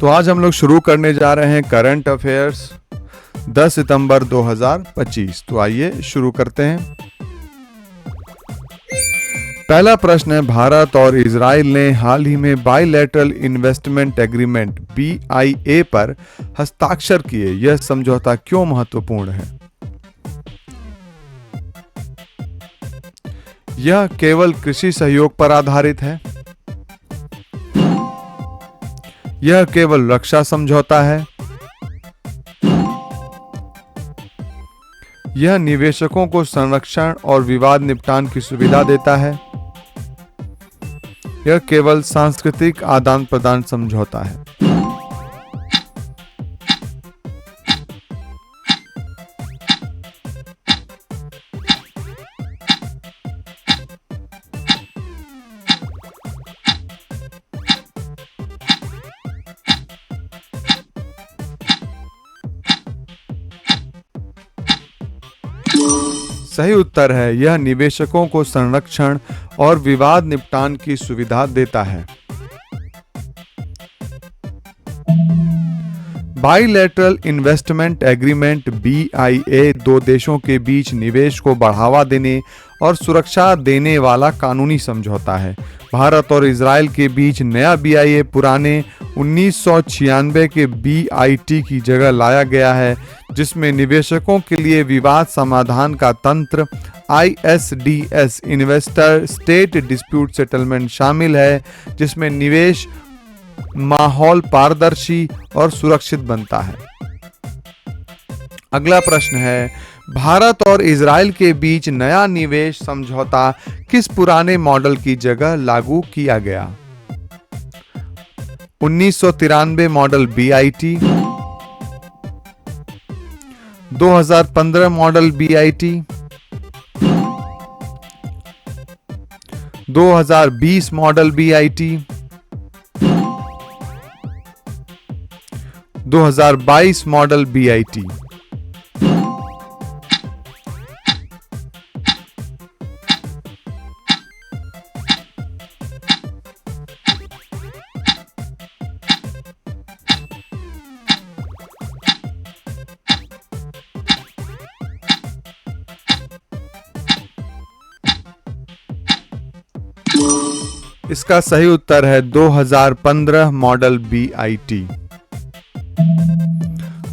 तो आज हम लोग शुरू करने जा रहे हैं करंट अफेयर्स 10 सितंबर 2025। तो आइए शुरू करते हैं। पहला प्रश्न है, भारत और इजराइल ने हाल ही में बाइलैटरल इन्वेस्टमेंट एग्रीमेंट BIA पर हस्ताक्षर किए। यह समझौता क्यों महत्वपूर्ण है? यह केवल कृषि सहयोग पर आधारित है। यह केवल रक्षा समझौता है। यह निवेशकों को संरक्षण और विवाद निपटान की सुविधा देता है। यह केवल सांस्कृतिक आदान प्रदान समझौता है। सही उत्तर है, यह निवेशकों को संरक्षण और विवाद निपटान की सुविधा देता है। बाइलैटरल इन्वेस्टमेंट एग्रीमेंट BIA दो देशों के बीच निवेश को बढ़ावा देने और सुरक्षा देने वाला कानूनी समझौता है। भारत और इजराइल के बीच नया BIA पुराने 1996 के BIT की जगह लाया गया है, जिसमें निवेशकों के लिए विवाद समाधान का तंत्र ISDS investor state dispute settlement शामिल है, जिसमें निवेश माहौल पारदर्शी और सुरक्षित बनता है। अगला प्रश्न है, भारत और इजराइल के बीच नया निवेश समझौता किस पुराने मॉडल की जगह लागू किया गया? 1993 model BIT, 2015 model BIT, 2020 model BIT, 2022 model BIT। इसका सही उत्तर है 2015 मॉडल BIT।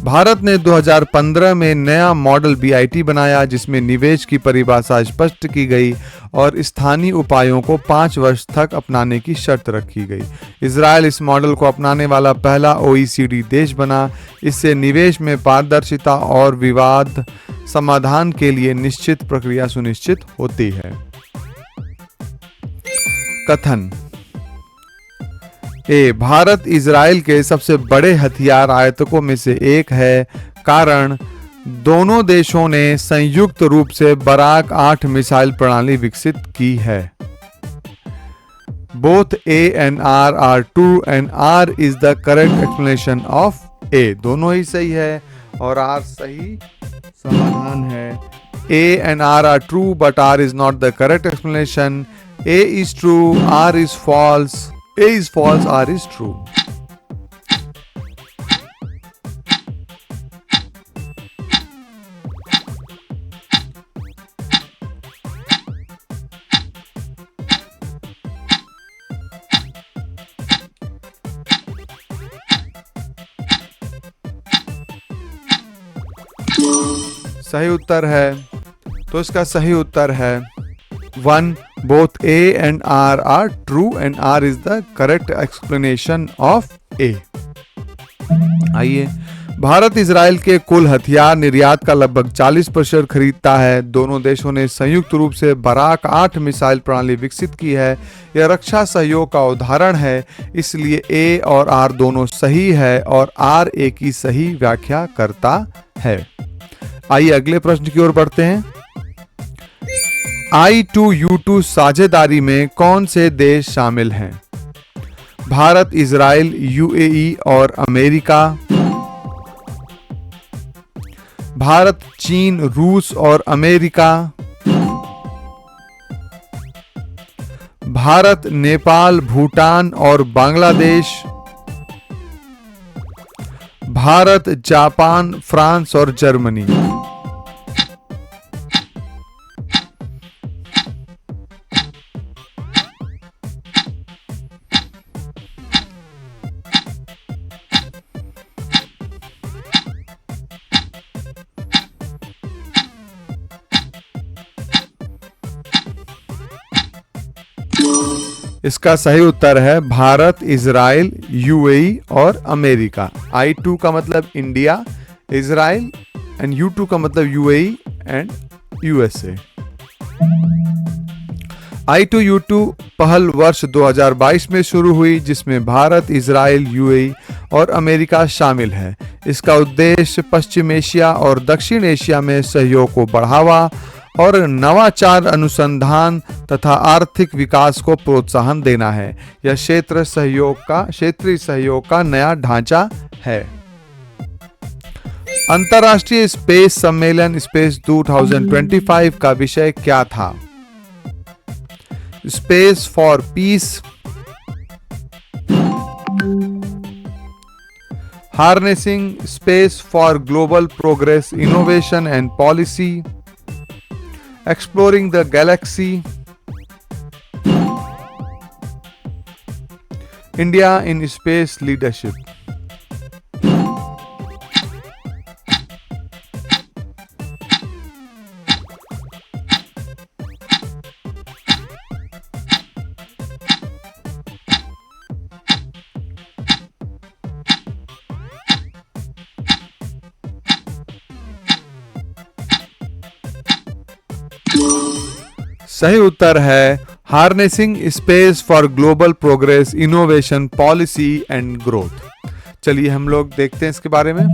भारत ने 2015 में नया मॉडल BIT बनाया, जिसमें निवेश की परिभाषा स्पष्ट की गई और स्थानीय उपायों को 5 वर्ष तक अपनाने की शर्त रखी गई। इजराइल इस मॉडल को अपनाने वाला पहला OECD देश बना। इससे निवेश में पारदर्शिता और विवाद समाधान के लिए निश्चित प्रक्रिया सुनिश्चित होती है। कथन ए, भारत इजराइल के सबसे बड़े हथियार आयातकों में से एक है, कारण दोनों देशों ने संयुक्त रूप से बराक 8 मिसाइल प्रणाली विकसित की है। Both A and R are true and R is the correct explanation of A। दोनों ही सही है और R सही समाधान है। A and R are true but R is not the correct explanation। A is true, R is false, A is false, R is true। सही उत्तर है, तो इसका सही उत्तर है 1। Both A and R are true and R is the correct explanation of A। आइए, Bharat Israel के कुल हथियार निर्यात का लगभग 40% खरीदता है। दोनों देशों ने संयुक्त रूप से बराक 8 मिसाइल प्रणाली विकसित की है। यह रक्षा सहयोग का उदाहरण है, इसलिए A और R दोनों सही है और R A की सही व्याख्या करता है। आइए अगले प्रश्न की ओर बढ़ते हैं। I2U2 साझेदारी में कौन से देश शामिल हैं? भारत, इजराइल, UAE और अमेरिका। भारत, चीन, रूस और अमेरिका। भारत, नेपाल, भूटान और बांग्लादेश। भारत, जापान, फ्रांस और जर्मनी। इसका सही उत्तर है भारत, इजराइल, यूएई और अमेरिका। I2 का मतलब इंडिया, इजराइल एंड U2 का मतलब यूएई एंड यूएसए। I2U2 पहल वर्ष 2022 में शुरू हुई, जिसमें भारत, इजराइल, यूएई और अमेरिका शामिल है। इसका उद्देश्य पश्चिम एशिया और दक्षिण एशिया में सहयोग को बढ़ावा और नवाचार, अनुसंधान तथा आर्थिक विकास को प्रोत्साहन देना है। यह क्षेत्रीय सहयोग का नया ढांचा है। अंतर्राष्ट्रीय स्पेस सम्मेलन स्पेस 2025 का विषय क्या था? Space for piece, harnessing space for global progress, innovation and policy, exploring the galaxy, India in space leadership। सही उत्तर है harnessing space for global progress, innovation, policy and growth. चलिए हम लोग देखते हैं इसके बारे में।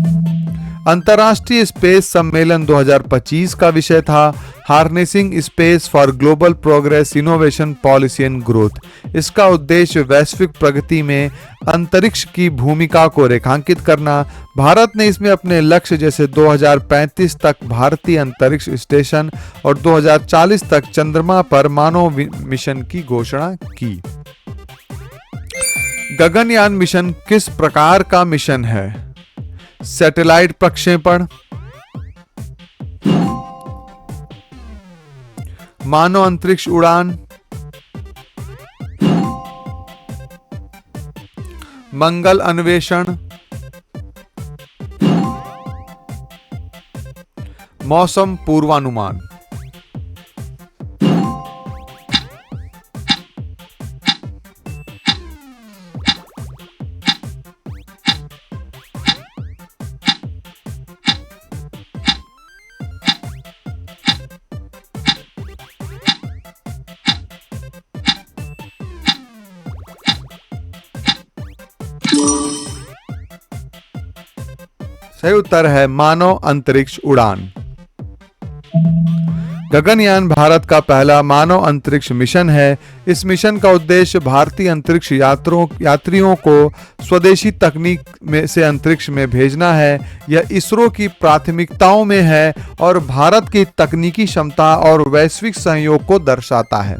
अंतर्राष्ट्रीय स्पेस सम्मेलन 2025 का विषय था harnessing space for global progress, innovation, policy and growth. इसका उद्देश्य वैश्विक प्रगति में अंतरिक्ष की भूमिका को रेखांकित करना। भारत ने इसमें अपने लक्ष्य जैसे 2035 तक भारतीय अंतरिक्ष स्टेशन और 2040 तक चंद्रमा पर मानव मिशन की घोषणा की। गगनयान मिशन किस प्रकार का मिशन है? सैटेलाइट प्रक्षेपण, मानव अंतरिक्ष उड़ान, मंगल अन्वेषण, मौसम पूर्वानुमान। सही उत्तर है मानव अंतरिक्ष उड़ान। गगनयान भारत का पहला मानव अंतरिक्ष मिशन है। इस मिशन का उद्देश्य भारतीय अंतरिक्ष यात्रियों को स्वदेशी तकनीक में से अंतरिक्ष में भेजना है। यह इसरो की प्राथमिकताओं में है और भारत की तकनीकी क्षमता और वैश्विक सहयोग को दर्शाता है।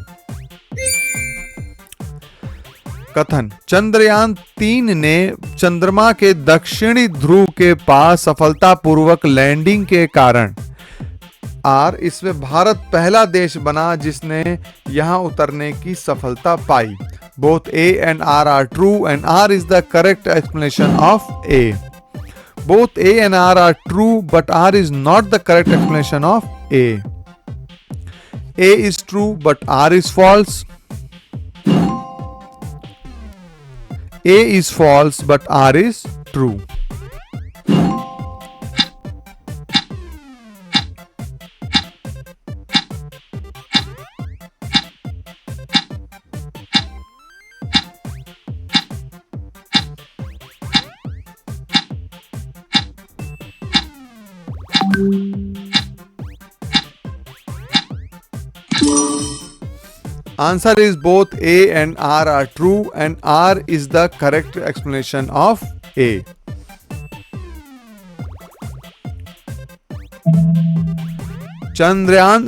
कथन: चंद्रयान 3 ने चंद्रमा के दक्षिणी ध्रुव के पास सफलतापूर्वक लैंडिंग के कारण इसमें भारत पहला देश बना जिसने यहां उतरने की सफलता पाई। Both A and R are true and R is the correct explanation of A. Both A and R are true but R is not the correct explanation of A. A is true but R is false. A is false but R is true. Answer is both A and R are true and R is the correct explanation of A. Chandrayaan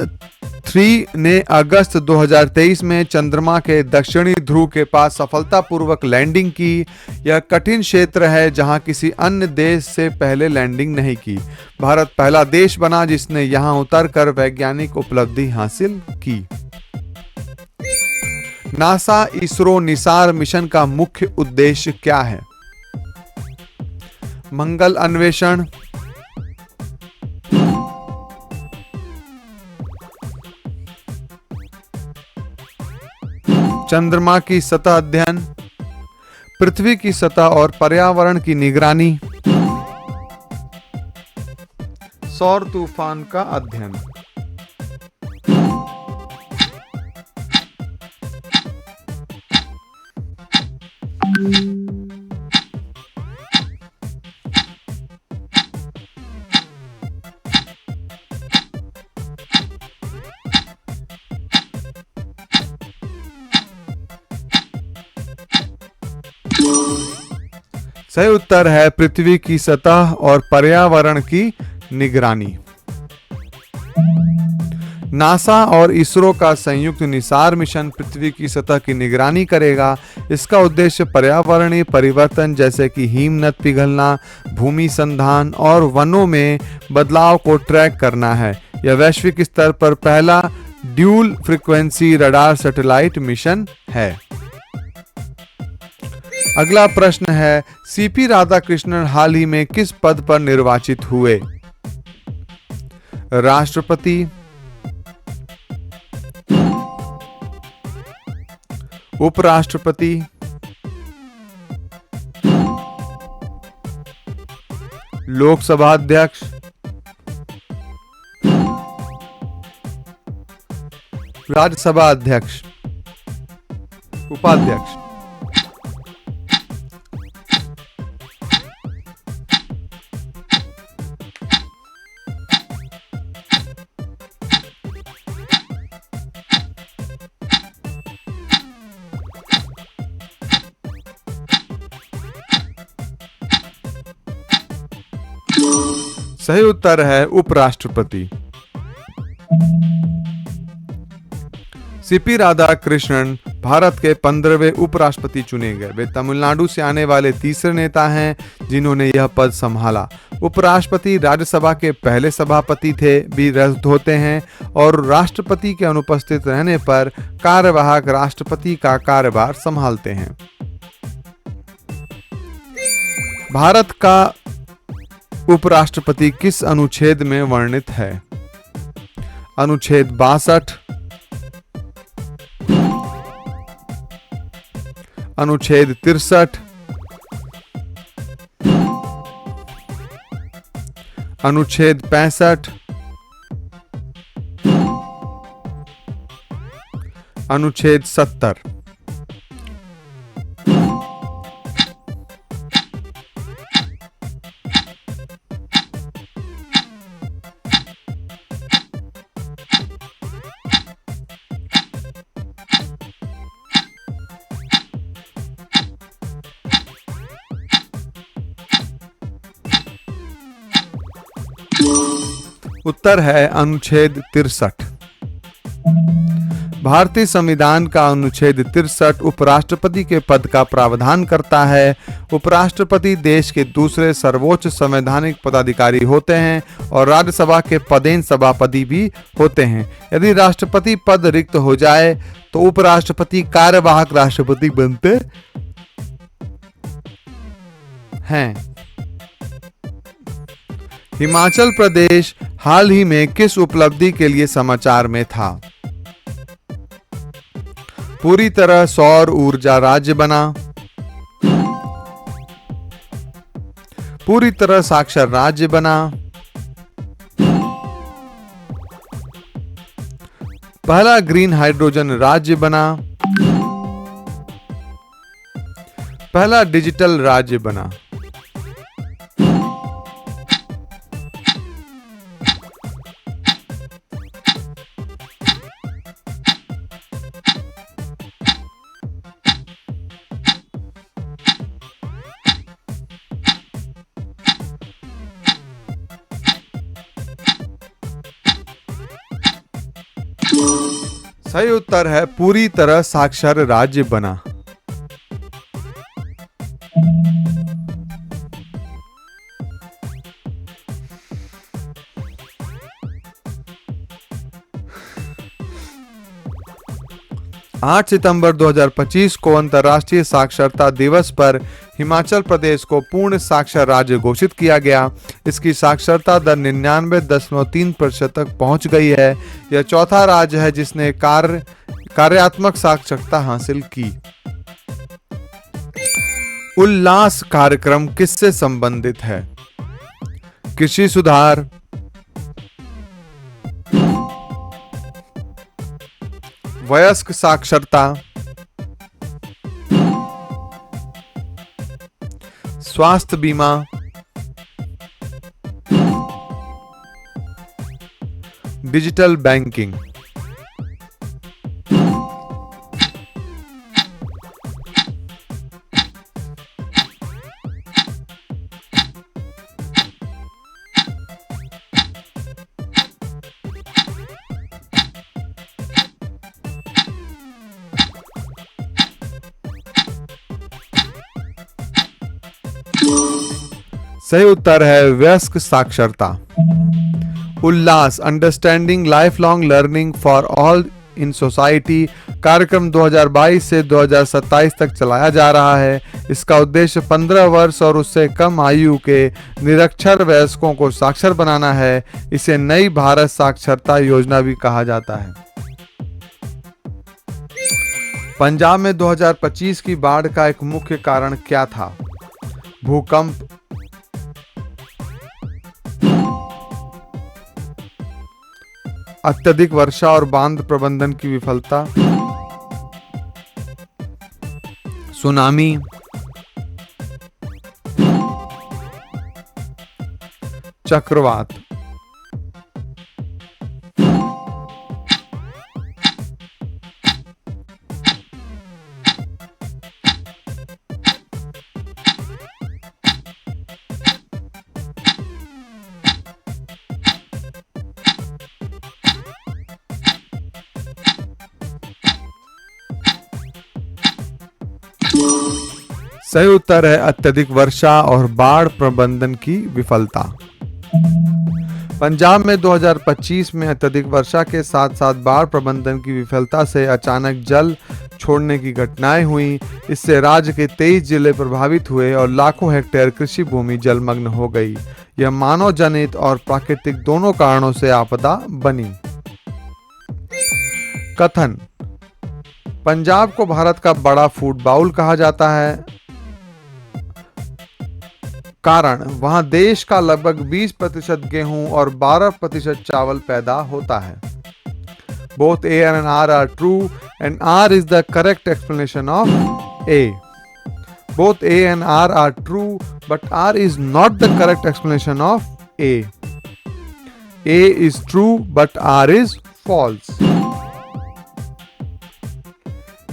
3 ने अगस्त 2023 में चंद्रमा के दक्षिणी ध्रुव के पास सफलतापूर्वक landing की। यह कठिन क्षेत्र है जहां किसी अन्य देश से पहले लैंडिंग नहीं की। भारत पहला देश बना जिसने यहां उतरकर वैज्ञानिक उपलब्धि हासिल की। नासा इसरो निसार मिशन का मुख्य उद्देश्य क्या है? मंगल अन्वेषण, चंद्रमा की सतह अध्ययन, पृथ्वी की सतह और पर्यावरण की निगरानी, सौर तूफान का अध्ययन। सही उत्तर है पृथ्वी की सतह और पर्यावरण की निगरानी। नासा और इसरो का संयुक्त निसार मिशन पृथ्वी की सतह की निगरानी करेगा। इसका उद्देश्य पर्यावरणीय परिवर्तन जैसे कि हिमनद पिघलना, भूमि संधान और वनों में बदलाव को ट्रैक करना है। यह वैश्विक स्तर पर पहला dual frequency radar satellite mission है। अगला प्रश्न है, सीपी राधाकृष्णन हाल ही में किस पद पर निर्वाचित हुए? राष्ट्रपति, उपराष्ट्रपति, लोकसभा अध्यक्ष, राज्यसभा अध्यक्ष, उपाध्यक्ष। सही उत्तर है उपराष्ट्रपति। सीपी राधाकृष्णन भारत के 15वें उपराष्ट्रपति चुने गए। वे तमिलनाडु से आने वाले तीसरे नेता हैं जिन्होंने यह पद संभाला। उपराष्ट्रपति राज्यसभा के पहले सभापति थे भी रद्द होते हैं और राष्ट्रपति के अनुपस्थित रहने पर कार्यवाहक राष्ट्रपति का कार्यभार संभालते हैं। भारत का उपराष्ट्रपति किस अनुच्छेद में वर्णित है? अनुच्छेद 62, अनुच्छेद 63, अनुच्छेद 65, अनुच्छेद 70। उत्तर है अनुच्छेद 63। भारतीय संविधान का अनुच्छेद 63 उपराष्ट्रपति के पद का प्रावधान करता है। उपराष्ट्रपति देश के दूसरे सर्वोच्च संवैधानिक पदाधिकारी होते हैं और राज्यसभा के पदेन सभापति भी होते हैं। यदि राष्ट्रपति पद रिक्त हो जाए तो उपराष्ट्रपति कार्यवाहक राष्ट्रपति बनते हैं। हिमाचल प्रदेश हाल ही में किस उपलब्धि के लिए समाचार में था? पूरी तरह सौर ऊर्जा राज्य बना, पूरी तरह साक्षर राज्य बना, पहला ग्रीन हाइड्रोजन राज्य बना, पहला डिजिटल राज्य बना। सही उत्तर है पूरी तरह साक्षर राज्य बना। 8 सितंबर 2025 को अंतर्राष्ट्रीय साक्षरता दिवस पर हिमाचल प्रदेश को पूर्ण साक्षर राज्य घोषित किया गया। इसकी साक्षरता दर 99.3% तक पहुंच गई है। यह चौथा राज्य है जिसने कार्यात्मक साक्षरता हासिल की। उल्लास कार्यक्रम किससे संबंधित है? कृषि सुधार, वयस्क साक्षरता, स्वास्थ्य बीमा, डिजिटल बैंकिंग। सही उत्तर है वयस्क साक्षरता। Ullas, understanding life long learning for all in society कार्यक्रम 2022 से 2027 तक चलाया जा रहा है। इसका उद्देश्य 15 वर्ष और उससे कम आयु के निरक्षर वयस्कों को साक्षर बनाना है। इसे नई भारत साक्षरता योजना भी कहा जाता है। पंजाब में 2025 की बाढ़ का एक मुख्य कारण क्या था? भूकंप, अत्यधिक वर्षा और बांध प्रबंधन की विफलता, सुनामी, चक्रवात। सही उत्तर है अत्यधिक वर्षा और बाढ़ प्रबंधन की विफलता। पंजाब में 2025 में अत्यधिक वर्षा के साथ साथ बाढ़ प्रबंधन की विफलता से अचानक जल छोड़ने की घटनाएं हुई। इससे राज्य के 23 जिले प्रभावित हुए और लाखों हेक्टेयर कृषि भूमि जलमग्न हो गई। यह मानव जनित और प्राकृतिक दोनों कारणों से आपदा बनी। कथन: पंजाब को भारत का बड़ा फूड बाउल कहा जाता है। कारण: वहां देश का लगभग 20% गेहूं और 12% चावल पैदा होता है। Both A and R are true and R is the correct explanation of A. Both A and R are true but R is not the correct explanation of A. A is true but R is false.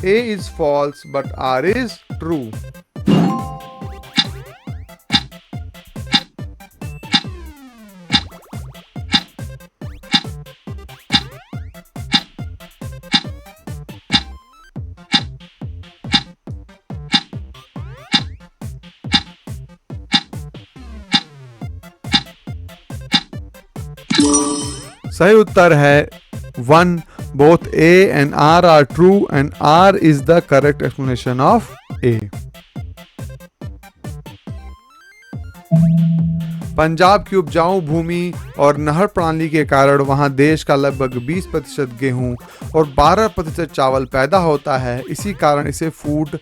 A is false but R is true. सही उत्तर है 1. Both A and R are true and R is the correct explanation of A. Punjab की उपजाऊ भूमि और नहर प्रणाली के कारण वहां देश का लगभग 20% गेहूं और 12% चावल पैदा होता है। इसी कारण इसे फूड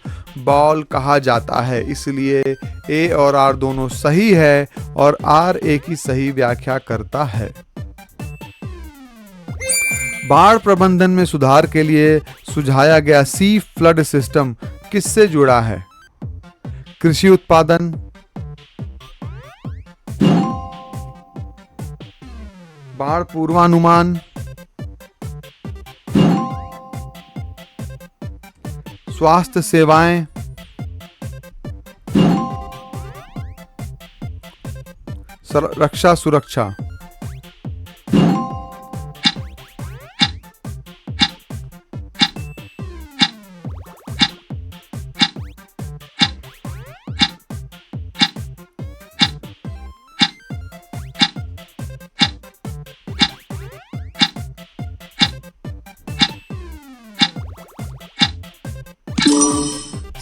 बाउल कहा जाता है। इसलिए A और R दोनों सही है और R A की सही व्याख्या करता है। बाढ़ प्रबंधन में सुधार के लिए सुझाया गया सी फ्लड सिस्टम किससे जुड़ा है? कृषि उत्पादन, बाढ़ पूर्वानुमान, स्वास्थ्य सेवाएं, रक्षा सुरक्षा।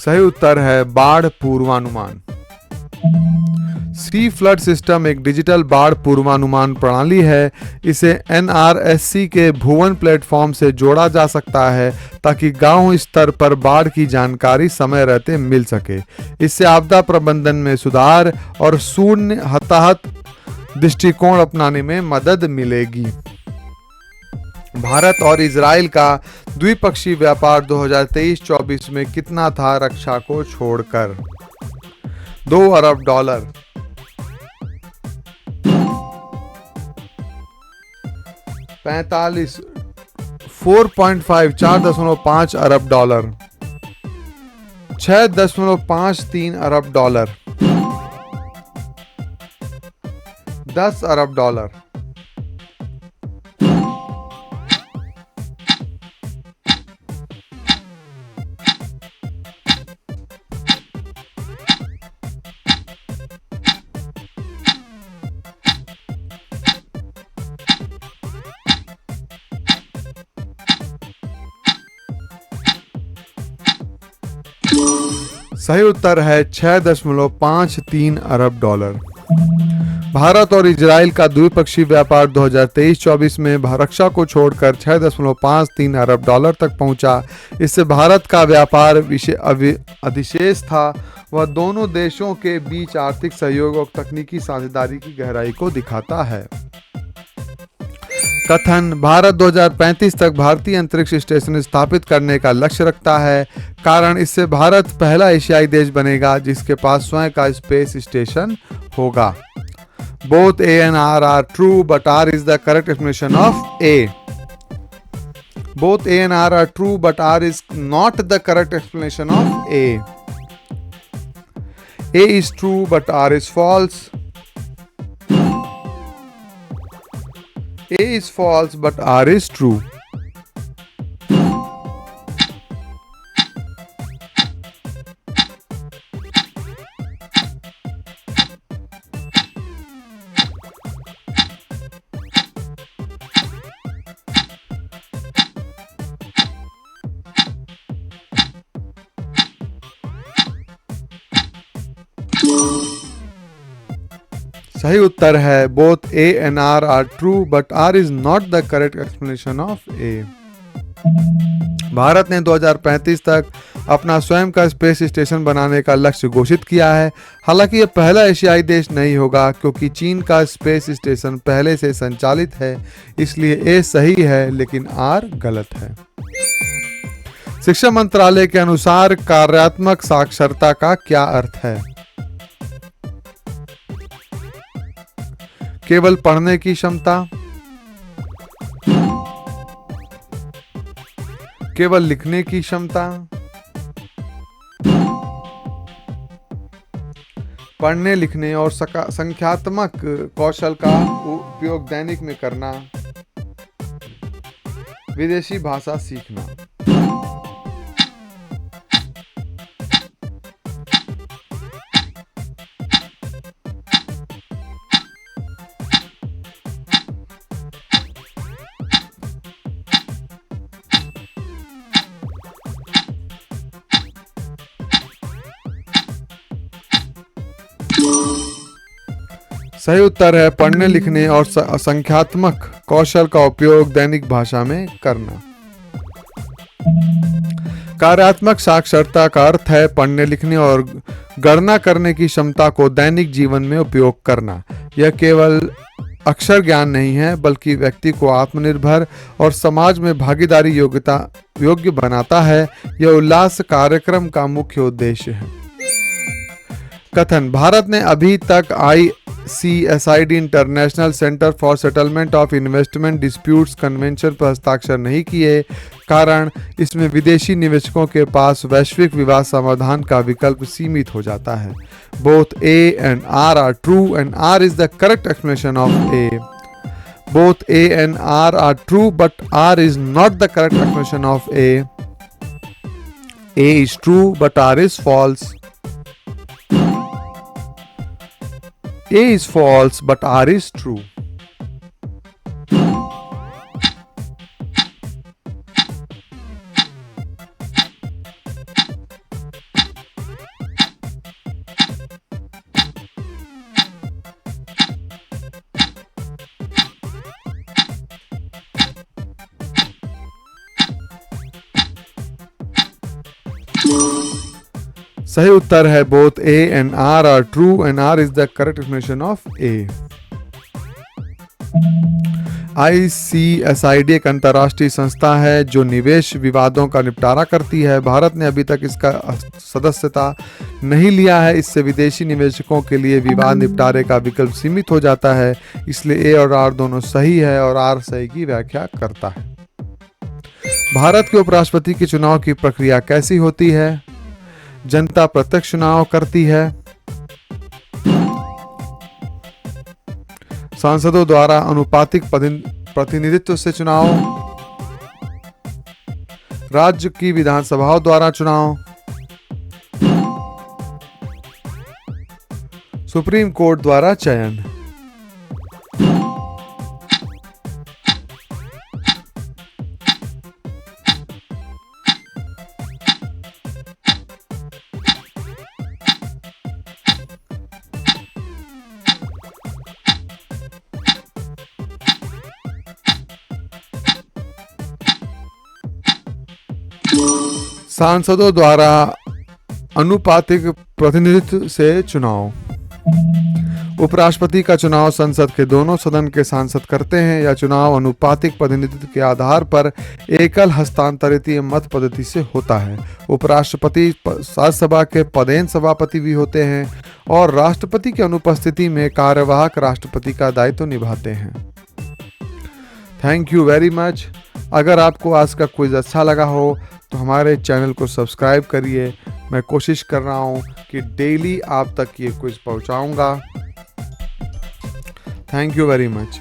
सही उत्तर है बाढ़ पूर्वानुमान। सी फ्लड सिस्टम एक डिजिटल बाढ़ पूर्वानुमान प्रणाली है। इसे एनआरएससी के भुवन प्लेटफॉर्म से जोड़ा जा सकता है ताकि गांव स्तर पर बाढ़ की जानकारी समय रहते मिल सके। इससे आपदा प्रबंधन में सुधार और शून्य हताहत दृष्टिकोण अपनाने में मदद मिलेगी। भारत और इजराइल का द्विपक्षीय व्यापार 2023-24 में कितना था रक्षा को छोड़कर? $2 अरब, 45, 4.5, 4.5 अरब डॉलर, 6.53 अरब डॉलर, 10 अरब डॉलर। सही उत्तर है 6.53 अरब डॉलर। भारत और इजराइल का द्विपक्षीय व्यापार 2023-24 में रक्षा को छोड़कर 6.53 अरब डॉलर तक पहुंचा। इससे भारत का व्यापार अधिशेष था। वह दोनों देशों के बीच आर्थिक सहयोग और तकनीकी साझेदारी की गहराई को दिखाता है। कथन: भारत 2035 तक भारतीय अंतरिक्ष स्टेशन स्थापित करने का लक्ष्य रखता है। कारण: इससे भारत पहला एशियाई देश बनेगा जिसके पास स्वयं का स्पेस स्टेशन होगा। Both A and R are true, but R is the correct explanation of A. Both A and R are true, but R is not the correct explanation of A. A is true, but R is false. A is false, but R is true. सही उत्तर है both A and R are true, but R is not the correct explanation of A. Bharat ने 2035 तक अपना स्वयं का space station बनाने का लक्ष्य घोषित किया है। हालांकि यह पहला एशियाई देश नहीं होगा क्योंकि चीन का स्पेस स्टेशन पहले से संचालित है। इसलिए A सही है लेकिन R गलत है। शिक्षा मंत्रालय के अनुसार कार्यात्मक साक्षरता का क्या अर्थ है? केवल पढ़ने की क्षमता, केवल लिखने की क्षमता, पढ़ने लिखने और संख्यात्मक कौशल का उपयोग दैनिक में करना, विदेशी भाषा सीखना। सही उत्तर है पढ़ने लिखने और संख्यात्मक कौशल का उपयोग दैनिक भाषा में करना। कार्यात्मक साक्षरता का अर्थ है पढ़ने लिखने और गणना करने की क्षमता को दैनिक जीवन में उपयोग करना। यह केवल अक्षर ज्ञान नहीं है बल्कि व्यक्ति को आत्मनिर्भर और समाज में भागीदारी योग्य बनाता है। यह उल्लास कार्यक्रम का मुख्य उद्देश्य है। कथन: भारत ने अभी तक ICSID international centre for settlement of investment disputes convention पर हस्ताक्षर नहीं किए। कारण: इसमें विदेशी निवेशकों के पास वैश्विक विवाद समाधान का विकल्प सीमित हो जाता है। Both A and R are true and R is the correct explanation of A. Both A and R are true but R is not the correct explanation of A. A is true but R is false. A is false but R is true. सही उत्तर है both A and R are true and R is the correct explanation of A. ICSID एक अंतर्राष्ट्रीय संस्था है जो निवेश विवादों का निपटारा करती है। भारत ने अभी तक इसका सदस्यता नहीं लिया है। इससे विदेशी निवेशकों के लिए विवाद निपटारे का विकल्प सीमित हो जाता है। इसलिए ए और आर दोनों सही है और आर सही की व्याख्या करता है। भारत के उपराष्ट्रपति के चुनाव की प्रक्रिया कैसी होती है? जनता प्रत्यक्ष चुनाव करती है, सांसदों द्वारा अनुपातिक प्रतिनिधित्व से चुनाव, राज्य की विधानसभाओं द्वारा चुनाव, सुप्रीम कोर्ट द्वारा चयन। सांसदों द्वारा अनुपातिक प्रतिनिधित्व से चुनाव। उपराष्ट्रपति का चुनाव संसद के दोनों सदन के सांसद करते हैं। यह चुनाव अनुपातिक प्रतिनिधित्व के आधार पर एकल हस्तांतरित मत पद्धति से होता है। उपराष्ट्रपति राज्यसभा के पदेन सभापति भी होते हैं और राष्ट्रपति की अनुपस्थिति में कार्यवाहक राष्ट्रपति का दायित्व निभाते हैं। Thank you very much. अगर आपको आज का क्विज अच्छा लगा हो तो हमारे चैनल को सब्सक्राइब करिए। मैं कोशिश कर रहा हूँ कि डेली आप तक ये क्विज पहुँचाऊँगा। Thank you very much.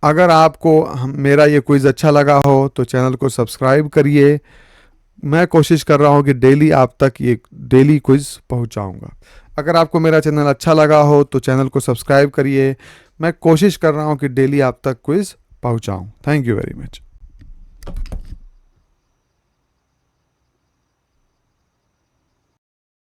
अगर आपको मेरा ये क्विज अच्छा लगा हो तो चैनल को सब्सक्राइब करिए। मैं कोशिश कर रहा हूँ कि डेली आप तक ये डेली क्विज पहुँचाऊँगा। अगर आपको मेरा चैनल अच्छा लगा हो तो चैनल को सब्सक्राइब करिए। मैं कोशिश कर रहा हूँ कि डेली आप तक क्विज पहुँचाऊँ। Thank you very much.